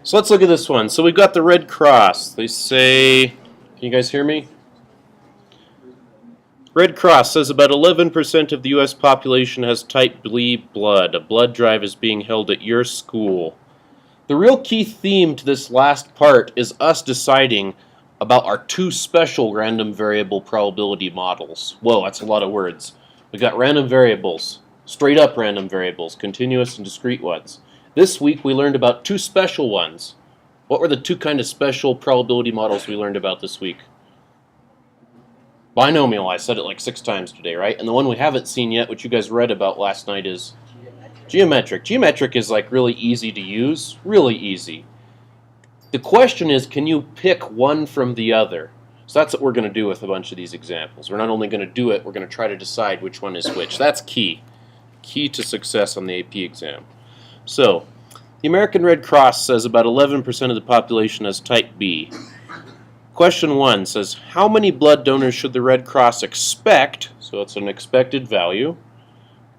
So let's look at this one. So we've got the Red Cross. They say, can you guys hear me? Red Cross says about 11% of the U.S. population has type B blood. A blood drive is being held at your school. The real key theme to this last part is us deciding about our two special random variable probability models. Whoa, that's a lot of words. We've got random variables, straight up random variables, continuous and discrete ones. This week we learned about two special ones. What were the two kind of special probability models we learned about this week? Binomial, I said it like 6 times today, right? And the one we haven't seen yet, which you guys read about last night, is geometric. Geometric is like really easy to use, really easy. The question is, can you pick one from the other? So that's what we're going to do with a bunch of these examples. We're not only going to do it, we're going to try to decide which one is which. That's key. Key to success on the AP exam. So, the American Red Cross says about 11% of the population has type B. Question 1 says, how many blood donors should the Red Cross expect, so it's an expected value,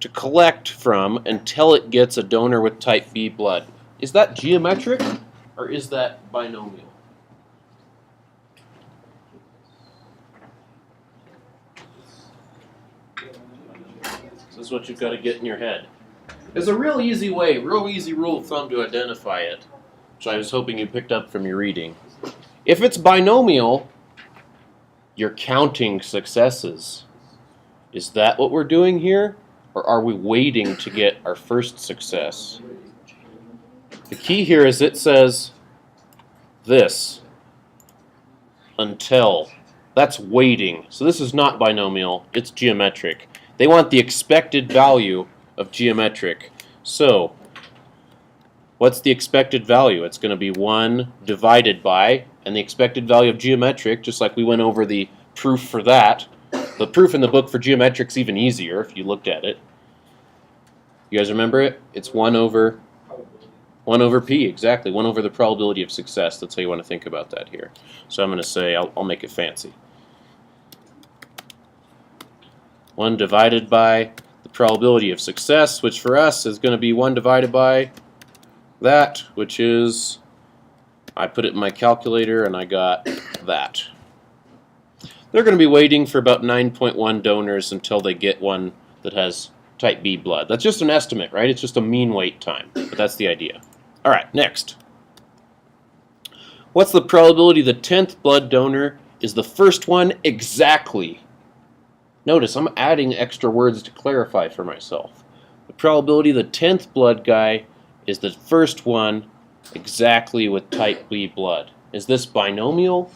to collect from until it gets a donor with type B blood? Is that geometric or is that binomial? This is what you've got to get in your head. There's a real easy way, real easy rule of thumb to identify it, which I was hoping you picked up from your reading. If it's binomial, you're counting successes. Is that what we're doing here? Or are we waiting to get our first success? The key here is it says this, until. That's waiting. So this is not binomial, it's geometric. They want the expected value of geometric. So, what's the expected value? It's going to be 1 divided by, and the expected value of geometric, just like we went over the proof for that. The proof in the book for geometric is even easier if you looked at it. You guys remember it? It's 1 over P, exactly. 1 over the probability of success. That's how you want to think about that here. So I'm going to say, I'll make it fancy. 1 divided by the probability of success, which for us is going to be 1 divided by that, which is, I put it in my calculator and I got that. They're going to be waiting for about 9.1 donors until they get one that has type B blood. That's just an estimate, right? It's just a mean wait time, but that's the idea. All right, next. What's the probability the 10th blood donor is the first one exactly? Notice I'm adding extra words to clarify for myself. The probability the 10th blood guy is the first one exactly with type B blood. Is this binomial?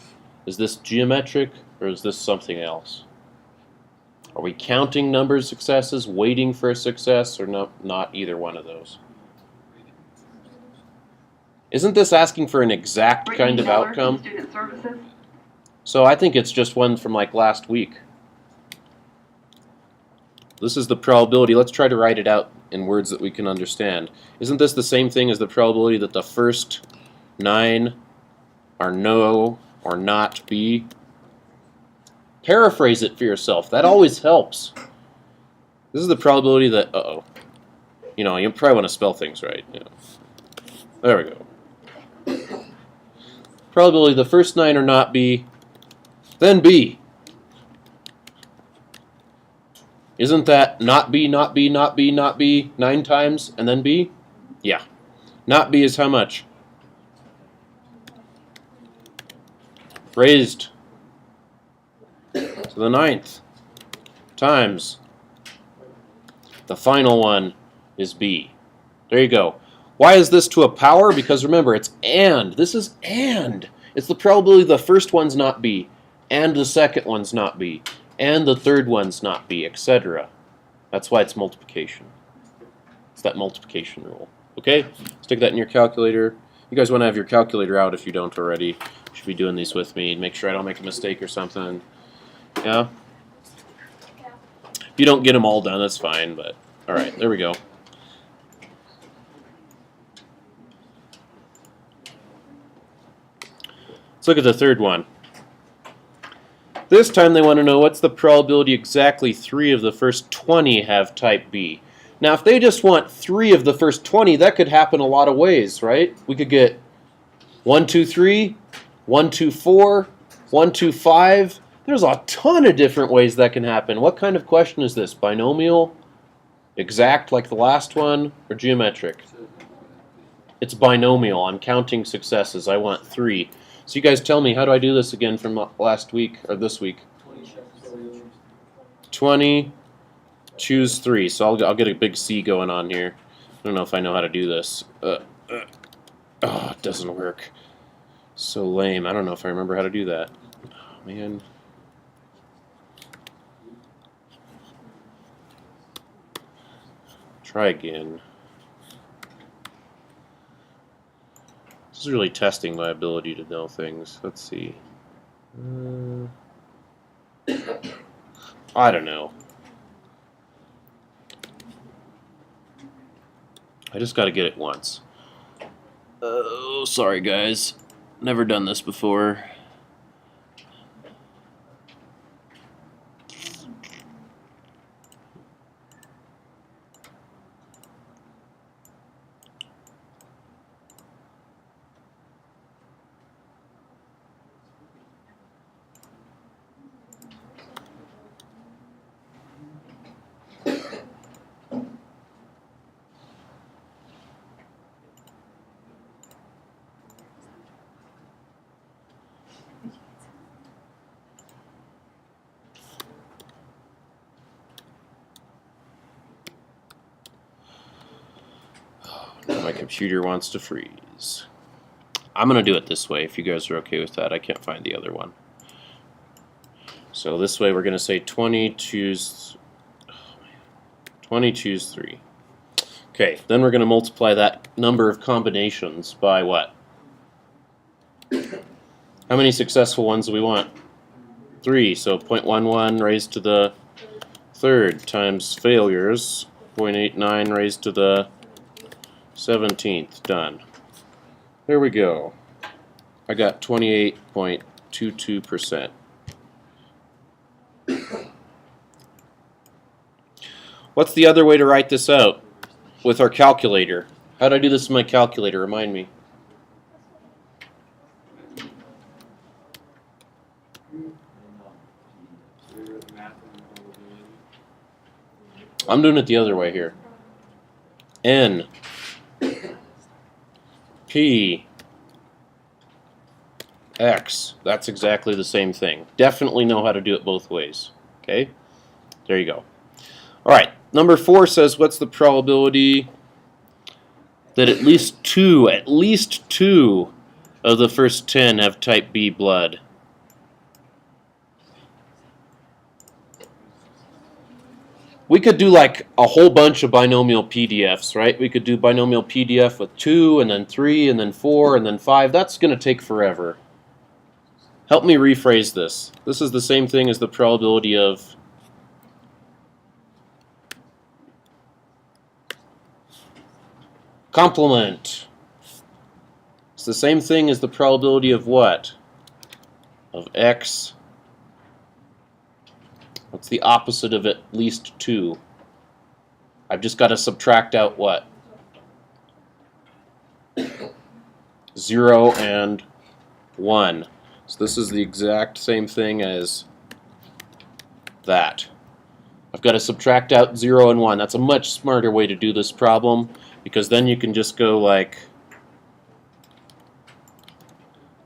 Is this geometric? Or is this something else? Are we counting number of successes, waiting for a success, or not either one of those? Isn't this asking for an exact kind of outcome? So I think it's just one from like last week. This is the probability. Let's try to write it out in words that we can understand. Isn't this the same thing as the probability that the first 9 are no or not B? Paraphrase it for yourself. That always helps. This is the probability that, you know, you probably want to spell things right. You know. There we go. Probability the first 9 are not B, then B. Isn't that not B, not B, not B, not B 9 times and then B? Yeah. Not B is how much? Raised to the 9th times the final one is B. There you go. Why is this to a power? Because remember, it's and. This is and. It's the probability the first one's not B, and the second one's not B, and the third one's not B, etc. That's why it's multiplication. It's that multiplication rule. Okay? Stick that in your calculator. You guys want to have your calculator out if you don't already. You should be doing these with me. Make sure I don't make a mistake or something. Yeah? If you don't get them all done, that's fine, but alright, there we go. Let's look at the third one. This time they want to know what's the probability exactly 3 of the first 20 have type B. Now if they just want 3 of the first 20, that could happen a lot of ways, right? We could get 1, 2, 3, 1, 2, 4, 1, 2, 5. There's a ton of different ways that can happen. What kind of question is this? Binomial, exact like the last one, or geometric? It's binomial. I'm counting successes. I want 3. So you guys tell me, how do I do this again from last week or this week? 20, choose 3. So I'll get a big C going on here. I don't know if I know how to do this. Oh, it doesn't work. So lame. I don't know if I remember how to do that. Oh, man. Try again. This is really testing my ability to know things. Let's see. I don't know. I just got to get it once. Oh, sorry guys. Never done this before. My computer wants to freeze. I'm going to do it this way if you guys are okay with that. I can't find the other one. So this way we're going to say 20, choose 3. Okay, then we're going to multiply that number of combinations by what? How many successful ones do we want? 3, so 0.11 raised to the 3rd times failures, 0.89 raised to the 17th, done. There we go. I got 28.22%. What's the other way to write this out with our calculator? How do I do this with my calculator? Remind me. I'm doing it the other way here. N P X. That's exactly the same thing. Definitely know how to do it both ways. Okay? There you go. Alright, number 4 says what's the probability that at least two of the first 10 have type B blood? We could do like a whole bunch of binomial PDFs, right? We could do binomial PDF with 2, and then 3, and then 4, and then 5. That's going to take forever. Help me rephrase this. This is the same thing as the probability of complement. It's the same thing as the probability of what? Of X. What's the opposite of at least 2? I've just got to subtract out what? 0 and 1. So this is the exact same thing as that. I've got to subtract out 0 and 1. That's a much smarter way to do this problem, because then you can just go like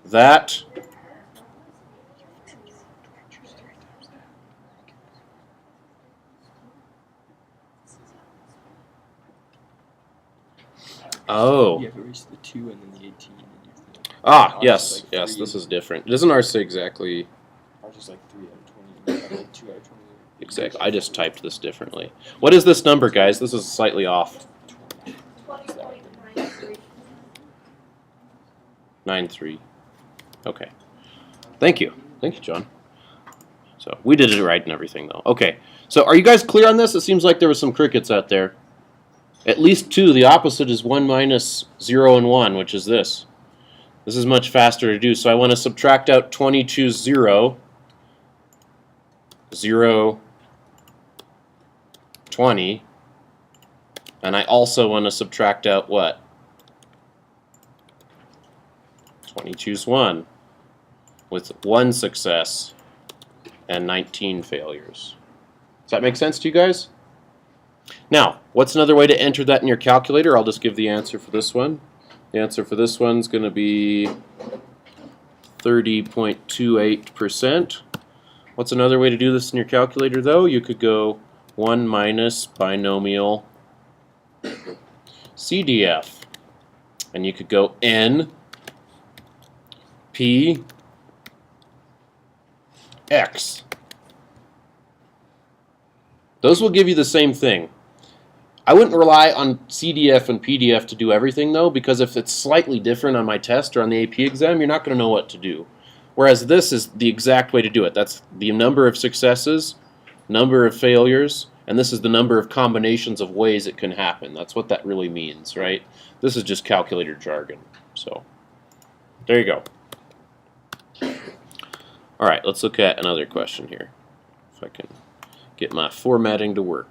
that. Oh. Yeah, if it reaches the 2 and then the 18. Ah, yes, like yes, this is different. Doesn't ours say exactly? Ours is like 3 out of 20, like 2 out of 20. Exactly. I just typed this differently. What is this number, guys? This is slightly off. 9.3. Okay. Thank you. Thank you, John. So we did it right and everything, though. Okay. So are you guys clear on this? It seems like there were some crickets out there. At least 2. The opposite is 1 minus 0 and 1, which is this. This is much faster to do. So I want to subtract out 20, choose 0. 0, 20. And I also want to subtract out what? 20 choose 1 with 1 success and 19 failures. Does that make sense to you guys? Now, what's another way to enter that in your calculator? I'll just give the answer for this one. The answer for this one's going to be 30.28%. What's another way to do this in your calculator, though? You could go 1 minus binomial CDF. And you could go N, P, X. Those will give you the same thing. I wouldn't rely on CDF and PDF to do everything, though, because if it's slightly different on my test or on the AP exam, you're not going to know what to do. Whereas this is the exact way to do it. That's the number of successes, number of failures, and this is the number of combinations of ways it can happen. That's what that really means, right? This is just calculator jargon. So, there you go. All right, let's look at another question here. If I can get my formatting to work.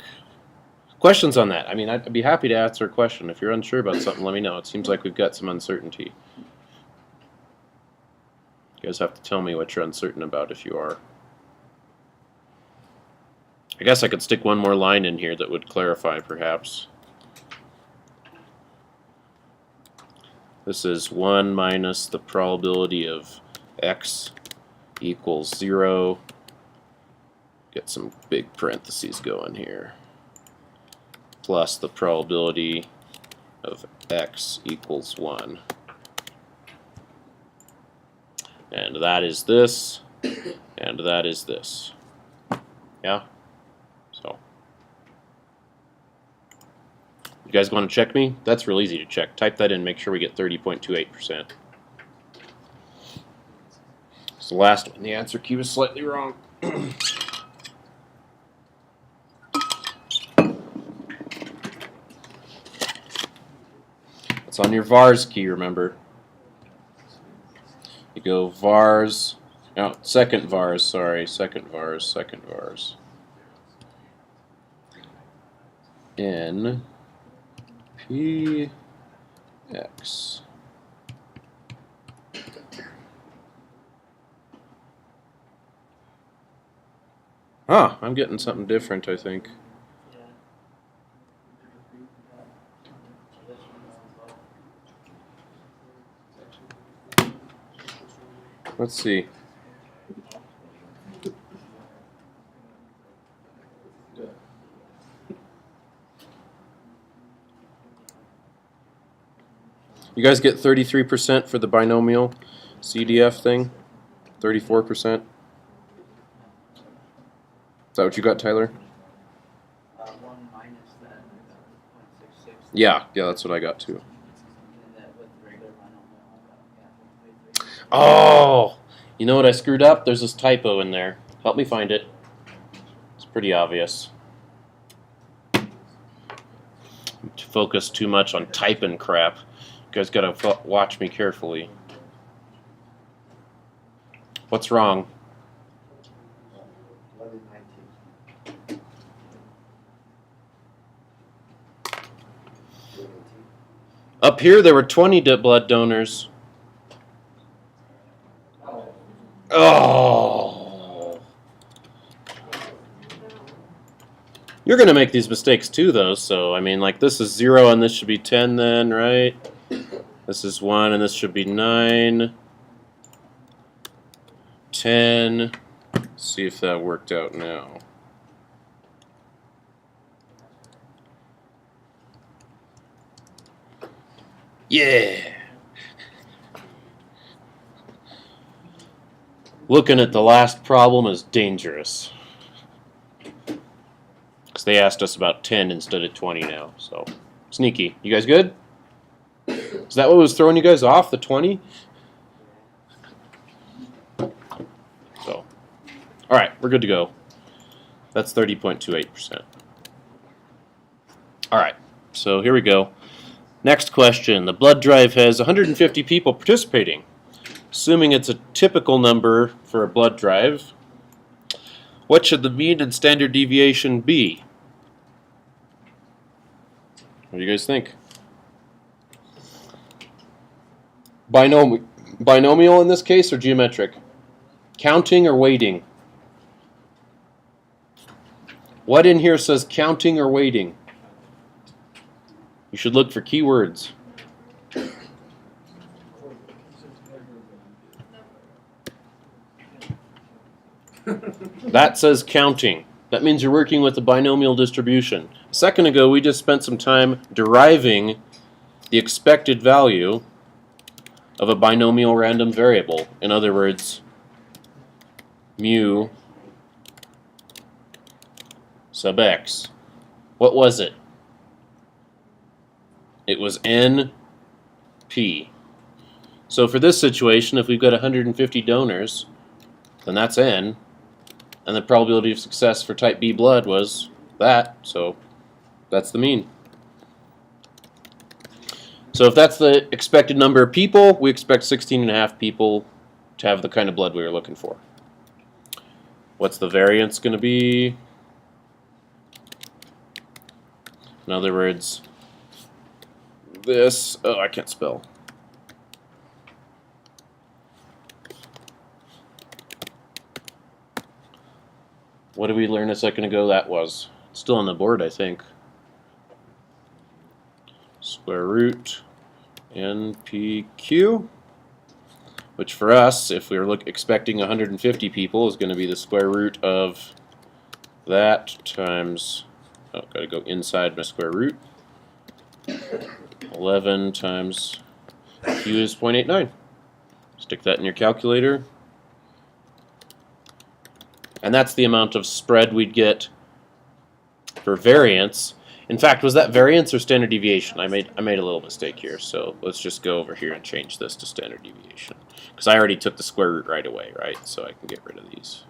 Questions on that? I mean, I'd be happy to answer a question. If you're unsure about something, let me know. It seems like we've got some uncertainty. You guys have to tell me what you're uncertain about if you are. I guess I could stick one more line in here that would clarify, perhaps. This is 1 minus the probability of x equals 0. Get some big parentheses going here. Plus the probability of x equals 1. And that is this, and that is this. Yeah? So. You guys want to check me? That's real easy to check. Type that in, make sure we get 30.28%. It's the last one. The answer key was slightly wrong. It's on your vars key, remember. You go vars, no, second vars, sorry, second vars. N, P, X. Huh, I'm getting something different, I think. Let's see. You guys get 33% for the binomial CDF thing? 34%? Is that what you got, Tyler? 1 minus that 0.66. Yeah, that's what I got too. Oh! You know what I screwed up? There's this typo in there. Help me find it. It's pretty obvious. Focus too much on typing crap. You guys gotta watch me carefully. What's wrong? 1119. Up here there were 20 blood donors. Oh. You're going to make these mistakes too, though, so, I mean, like, this is 0 and this should be 10 then, right? This is 1 and this should be 9. 10. Let's see if that worked out now. Yeah! Looking at the last problem is dangerous. Because they asked us about 10 instead of 20 now, so sneaky. You guys good? Is that what was throwing you guys off, the 20? So, alright, we're good to go. That's 30.28%. Alright, so here we go. Next question. The blood drive has 150 people participating. Assuming it's a typical number for a blood drive, what should the mean and standard deviation be? What do you guys think? Binomial in this case or geometric? Counting or weighting? What in here says counting or weighting? You should look for keywords. That says counting. That means you're working with a binomial distribution. A second ago, we just spent some time deriving the expected value of a binomial random variable. In other words, mu sub x. What was it? It was NP. So for this situation, if we've got 150 donors, then that's N. And the probability of success for type B blood was that, so that's the mean. So if that's the expected number of people, we expect 16.5 people to have the kind of blood we were looking for. What's the variance going to be? In other words, this, oh, I can't spell. What did we learn a second ago? That was still on the board, I think. Square root NPQ, which for us, if we were expecting 150 people, is going to be the square root of that times, oh, got to go inside my square root. 11 times Q is 0.89. Stick that in your calculator. And that's the amount of spread we'd get for variance. In fact, was that variance or standard deviation? I made a little mistake here, so let's just go over here and change this to standard deviation. Because I already took the square root right away, right? So I can get rid of these.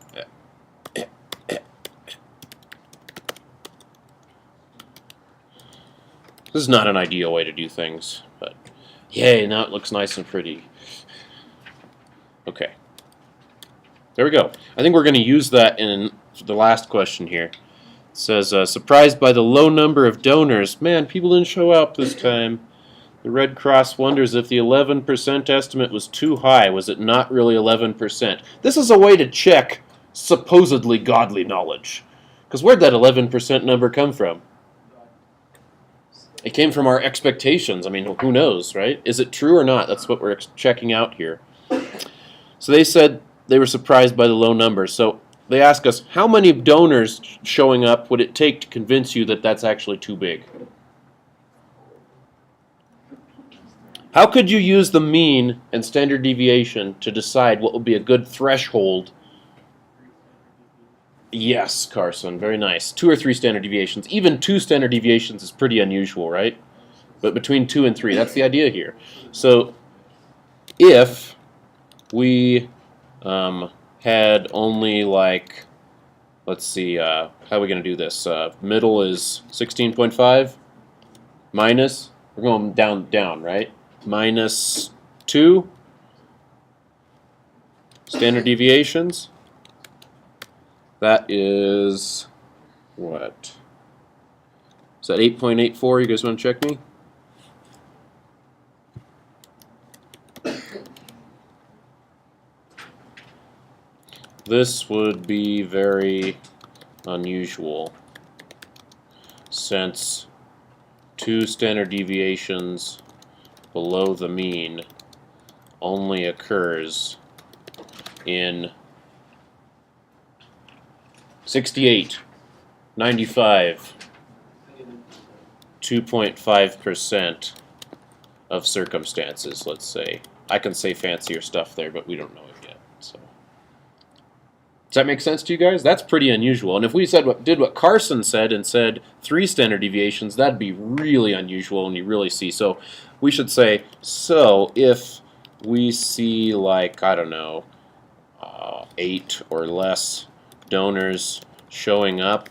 This is not an ideal way to do things, but yay, now it looks nice and pretty. Okay. There we go. I think we're going to use that in the last question here. It says, surprised by the low number of donors. Man, people didn't show up this time. The Red Cross wonders if the 11% estimate was too high. Was it not really 11%? This is a way to check supposedly godly knowledge. Because where'd that 11% number come from? It came from our expectations. I mean, who knows, right? Is it true or not? That's what we're checking out here. So they said they were surprised by the low numbers. So they ask us, how many donors showing up would it take to convince you that that's actually too big? How could you use the mean and standard deviation to decide what would be a good threshold? Yes, Carson, very nice. 2 or 3 standard deviations. Even 2 standard deviations is pretty unusual, right? But between 2 and 3, that's the idea here. So if we had only like, let's see, how are we going to do this? Middle is 16.5 minus, we're going down, right? Minus 2 standard deviations. That is what? Is that 8.84? You guys want to check me? This would be very unusual since 2 standard deviations below the mean only occurs in 68, 95, 2.5% of circumstances, let's say. I can say fancier stuff there, but we don't know it yet. So, does that make sense to you guys? That's pretty unusual. And if we did what Carson said and said 3 standard deviations, that'd be really unusual and you really see. So we should say, so if we see like, I don't know, 8 or less donors showing up,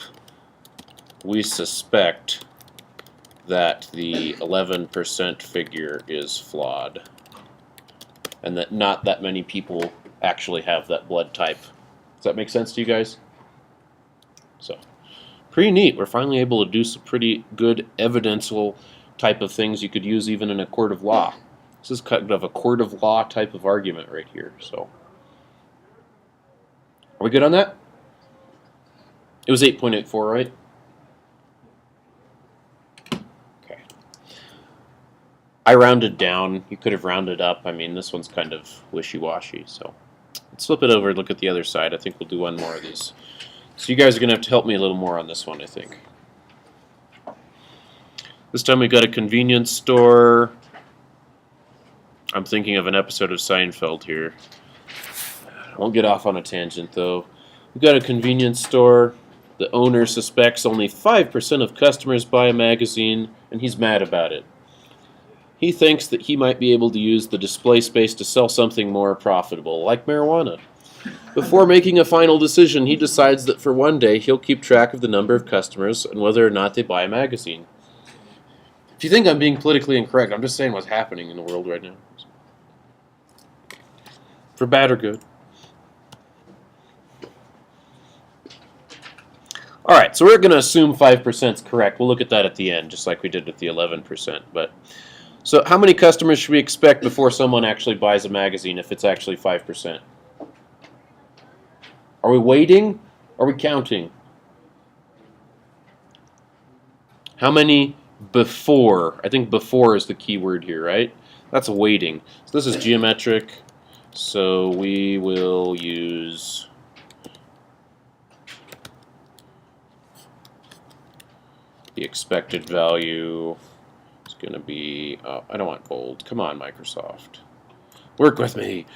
we suspect that the 11% figure is flawed and that not that many people actually have that blood type. Does that make sense to you guys? So, pretty neat. We're finally able to do some pretty good evidential type of things you could use even in a court of law. This is kind of a court of law type of argument right here. So, are we good on that? It was 8.84, right? Okay. I rounded down. You could have rounded up. I mean, this one's kind of wishy-washy. So, let's flip it over and look at the other side. I think we'll do one more of these. So you guys are going to have to help me a little more on this one, I think. This time we got a convenience store. I'm thinking of an episode of Seinfeld here. I won't get off on a tangent, though. We've got a convenience store. The owner suspects only 5% of customers buy a magazine, and he's mad about it. He thinks that he might be able to use the display space to sell something more profitable, like marijuana. Before making a final decision, he decides that for one day he'll keep track of the number of customers and whether or not they buy a magazine. If you think I'm being politically incorrect, I'm just saying what's happening in the world right now. For bad or good. Alright, so we're going to assume 5% is correct. We'll look at that at the end, just like we did with the 11%. So how many customers should we expect before someone actually buys a magazine if it's actually 5%? Are we waiting? Are we counting? How many before? I think before is the key word here, right? That's waiting. So this is geometric. So we will use the expected value. It's going to be, oh, I don't want bold. Come on, Microsoft. Work with me.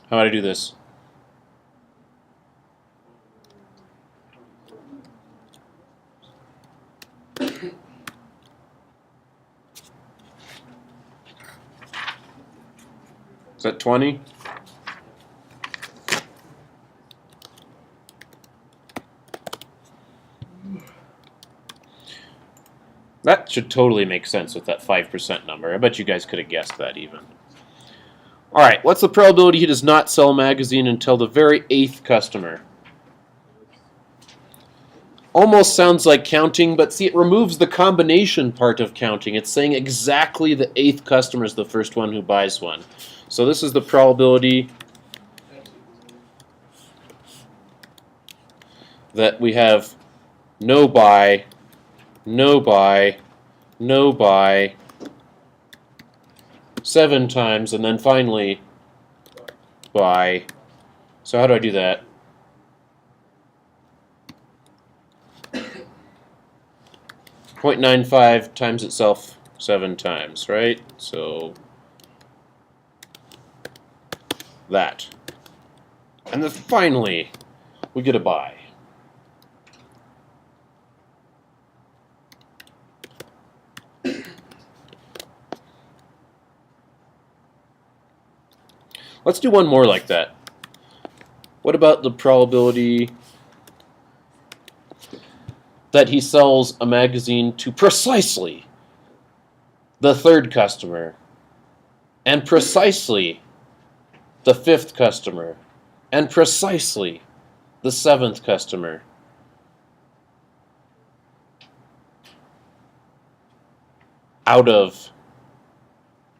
How do I do this? Is that 20? That should totally make sense with that 5% number. I bet you guys could have guessed that even. Alright, what's the probability he does not sell a magazine until the very 8th customer? Almost sounds like counting, but see, it removes the combination part of counting. It's saying exactly the 8th customer is the first one who buys one. So this is the probability that we have no buy, no buy, no buy, 7 times, and then finally buy. So how do I do that? .95 times itself 7 times, right? So that. And then finally, we get a buy. Let's do one more like that. What about the probability that he sells a magazine to precisely the 3rd customer, and precisely the 5th customer, and precisely the 7th customer? Out of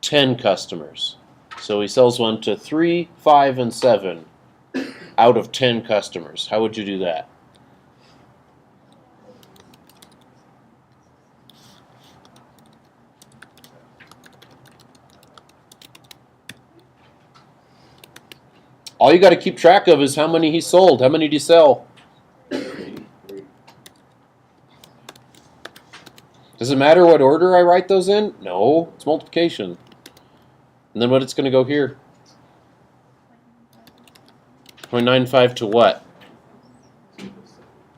10 customers. So he sells one to 3, 5, and 7 out of 10 customers. How would you do that? All you got to keep track of is how many he sold. How many did he sell? Does it matter what order I write those in? No, it's multiplication. And then what it's going to go here? 0.95 to what?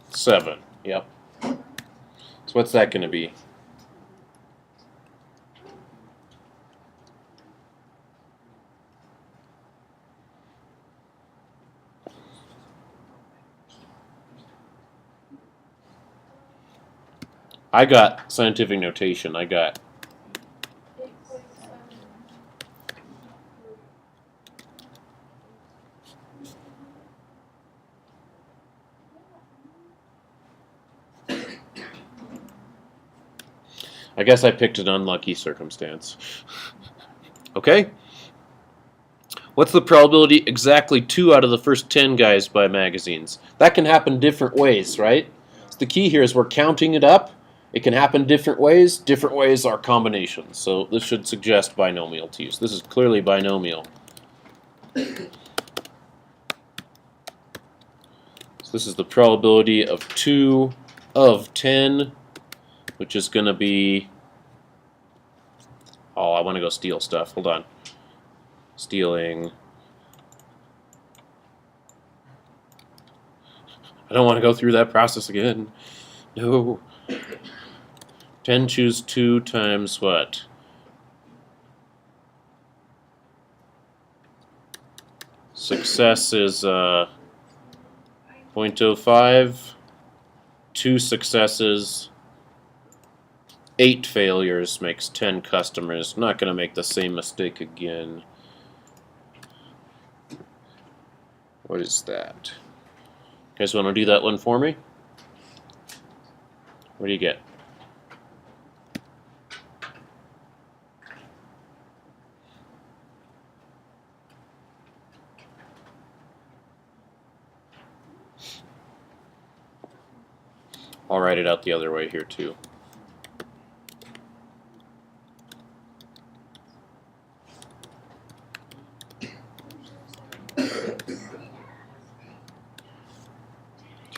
7. Yep. So what's that going to be? I got scientific notation. I got I guess I picked an unlucky circumstance. Okay? What's the probability exactly 2 out of the first 10 guys buy magazines? That can happen different ways, right? So the key here is we're counting it up. It can happen different ways. Different ways are combinations. So this should suggest binomial to use. This is clearly binomial. So this is the probability of 2 of 10, which is going to be... Oh, I want to go steal stuff. Hold on. Stealing. I don't want to go through that process again. No. 10 choose 2 times what? Success is 0.05. 2 successes. 8 failures makes 10 customers. I'm not going to make the same mistake again. What is that? You guys want to do that one for me? What do you get? I'll write it out the other way here too.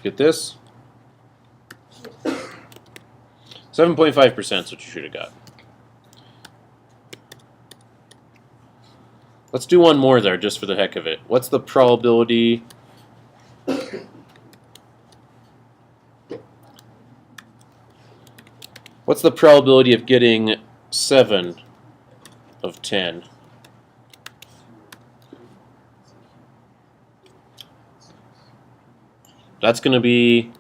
Get this? 7.5% is what you should have got. Let's do one more there just for the heck of it. What's the probability? What's the probability of getting 7 of 10? That's going to be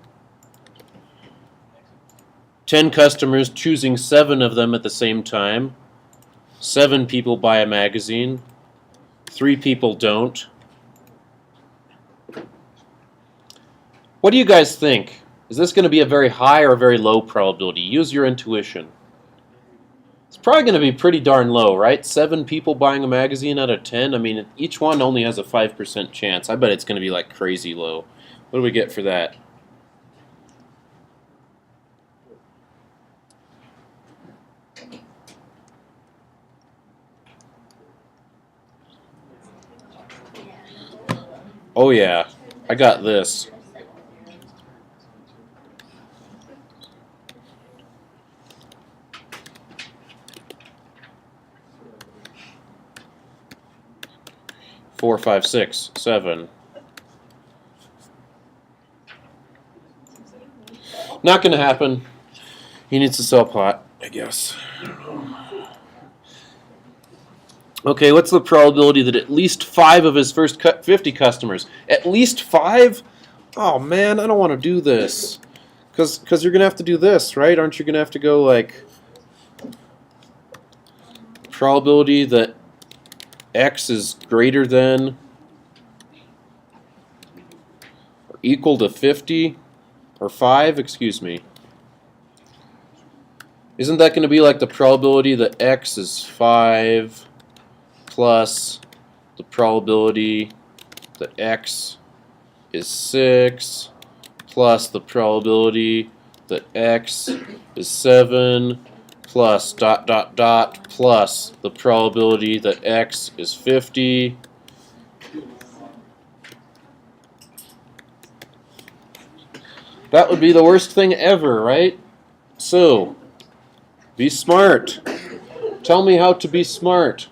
10 customers choosing 7 of them at the same time. 7 people buy a magazine. 3 people don't. What do you guys think? Is this going to be a very high or a very low probability? Use your intuition. It's probably going to be pretty darn low, right? 7 people buying a magazine out of 10. I mean, each one only has a 5% chance. I bet it's going to be like crazy low. What do we get for that? Oh yeah, I got this. Four, 5, 6, 7. Not going to happen. He needs to sell pot, I guess. I don't know. Okay, what's the probability that at least 5 of his first 50 customers? At least 5? Oh man, I don't want to do this. Because you're going to have to do this, right? Aren't you going to have to go like... Probability that X is greater than or equal to 50? Or 5, excuse me. Isn't that going to be like the probability that X is 5 plus the probability that X is 6 plus the probability that X is 7 plus ... plus the probability that X is 50. That would be the worst thing ever, right? So, be smart. Tell me how to be smart.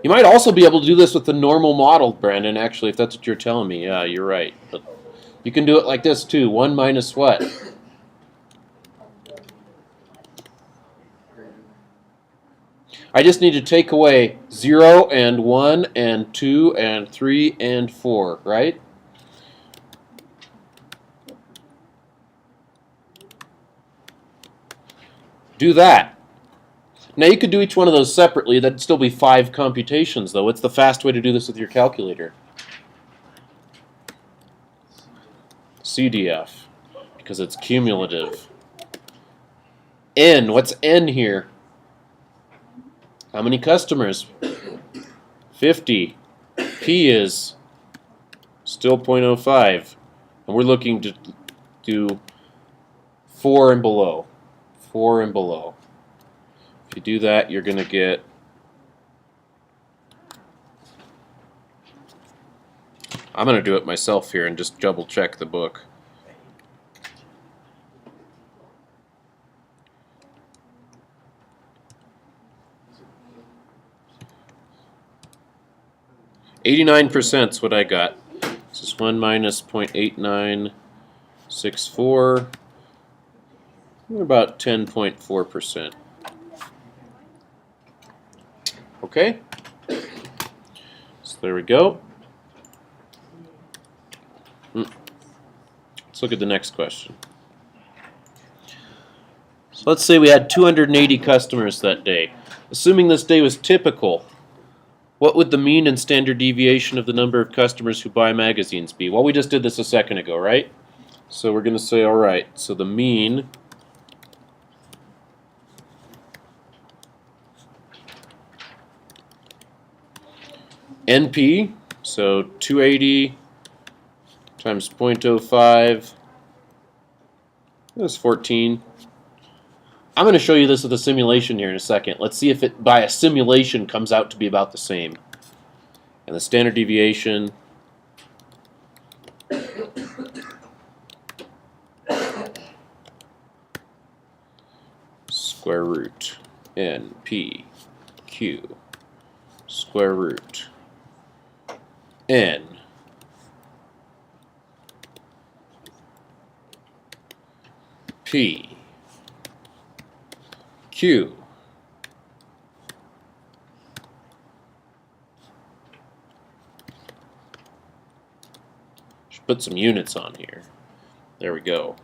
You might also be able to do this with the normal model, Brandon, actually, if that's what you're telling me. Yeah, you're right. But you can do it like this, too. 1 minus what? I just need to take away 0 and 1 and 2 and 3 and 4, right? Do that. Now you could do each one of those separately. That'd still be 5 computations, though. What's the fast way to do this with your calculator? CDF. because it's cumulative. N, what's N here? How many customers? 50. P is still 0.05. And we're looking to do 4 and below. 4 and below. If you do that, you're going to get I'm going to do it myself here and just double check the book. %, is what I got. This is 1 minus 0.8964. We're about 10.4%. Okay? So there we go. Let's look at the next question. So let's say we had 280 customers that day. Assuming this day was typical, what would the mean and standard deviation of the number of customers who buy magazines be? Well, we just did this a second ago, right? So we're going to say, all right, so the mean NP, so 280 times 0.05, that's 14. I'm going to show you this with a simulation here in a second. Let's see if it, by a simulation, comes out to be about the same. And the standard deviation square root NP Q square root N P Q should put some units on here. There we go.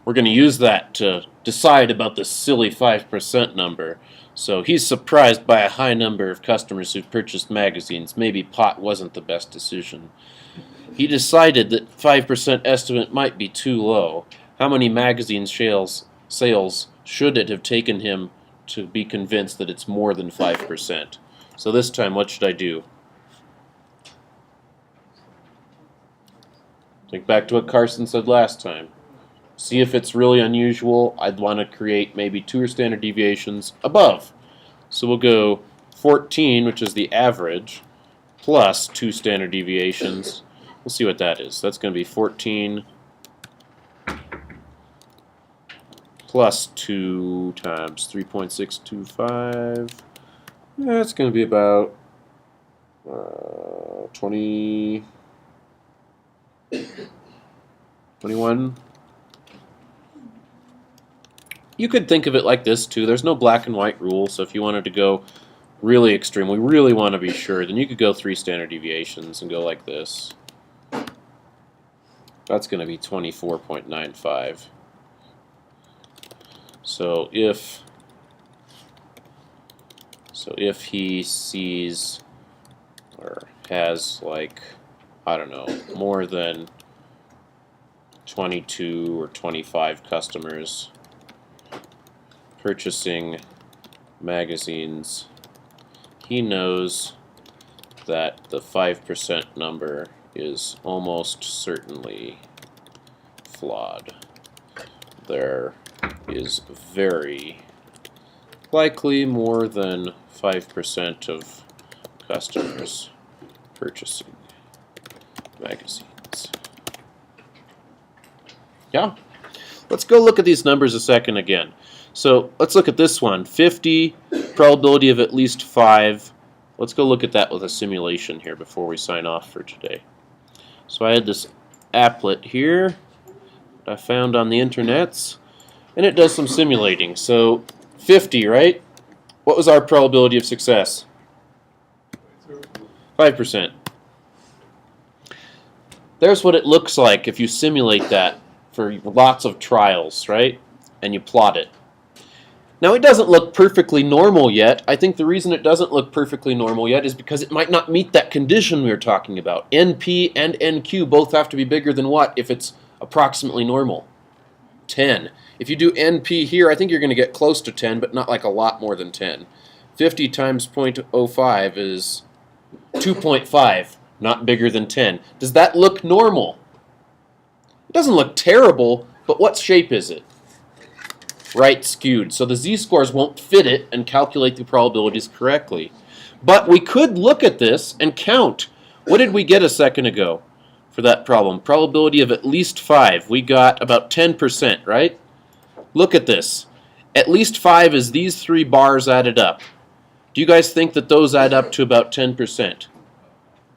We're going to use that to decide about this silly 5% number. So he's surprised by a high number of customers who've purchased magazines. Maybe pot wasn't the best decision. He decided that 5% estimate might be too low. How many magazine sales should it have taken him to be convinced that it's more than 5%? So this time, what should I do? Think back to what Carson said last time. See if it's really unusual. I'd want to create maybe 2 standard deviations above. So we'll go 14, which is the average, plus 2 standard deviations. We'll see what that is. That's going to be 14 plus 2 times 3.625. That's going to be about 21. You could think of it like this too. There's no black and white rule, so if you wanted to go really extreme, we really want to be sure, then you could go 3 standard deviations and go like this. That's going to be 24.95. So if he sees or has, like, I don't know, more than 22 or 25 customers purchasing magazines, he knows that the 5% number is almost certainly flawed. There is very likely more than 5% of customers purchasing magazines. Yeah? Let's go look at these numbers a second again. So let's look at this one. 50, probability of at least 5. Let's go look at that with a simulation here before we sign off for today. So I had this applet here that I found on the internets, and it does some simulating. So 50, right? What was our probability of success? 5%. There's what it looks like if you simulate that for lots of trials, right? And you plot it. Now, it doesn't look perfectly normal yet. I think the reason it doesn't look perfectly normal yet is because it might not meet that condition we were talking about. NP and NQ both have to be bigger than what if it's approximately normal? 10. If you do NP here, I think you're going to get close to 10, but not like a lot more than 10. 50 times 0.05 is 2.5, not bigger than 10. Does that look normal? It doesn't look terrible, but what shape is it? Right skewed. So the z-scores won't fit it and calculate the probabilities correctly. But we could look at this and count. What did we get a second ago for that problem? Probability of at least 5. We got about 10%, right? Look at this. At least 5 is these 3 bars added up. Do you guys think that those add up to about 10%?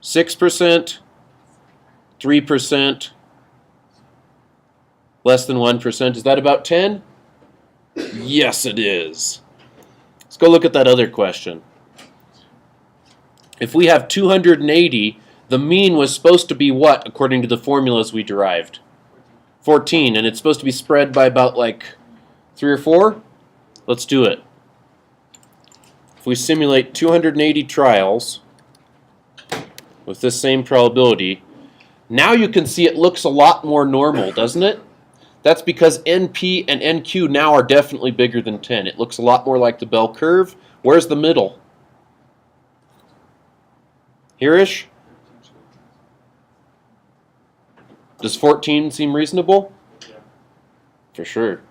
6%? 3%? Less than 1%? Is that about 10? Yes, it is. Let's go look at that other question. If we have 280, the mean was supposed to be what, according to the formulas we derived? 14, and it's supposed to be spread by about like 3 or 4? Let's do it. If we simulate 280 trials with this same probability, now you can see it looks a lot more normal, doesn't it? That's because NP and NQ now are definitely bigger than 10. It looks a lot more like the bell curve. Where's the middle? Here-ish? Does 14 seem reasonable? Yeah. For sure.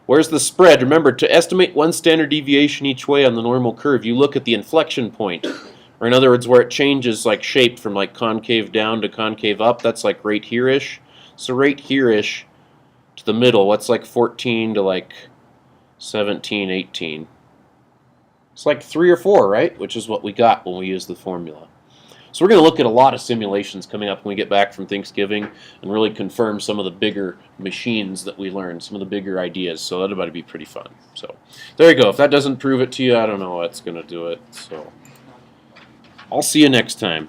Where's the spread? Remember, to estimate one standard deviation each way on the normal curve, you look at the inflection point. Or in other words, where it changes like shape from like concave down to concave up. That's like right here-ish. So right here-ish to the middle, what's like 14 to like 17, 18? It's like 3 or 4, right? Which is what we got when we used the formula. So we're going to look at a lot of simulations coming up when we get back from Thanksgiving and really confirm some of the bigger machines that we learned, some of the bigger ideas. So that ought to be pretty fun. So there you go. If that doesn't prove it to you, I don't know what's going to do it. So I'll see you next time.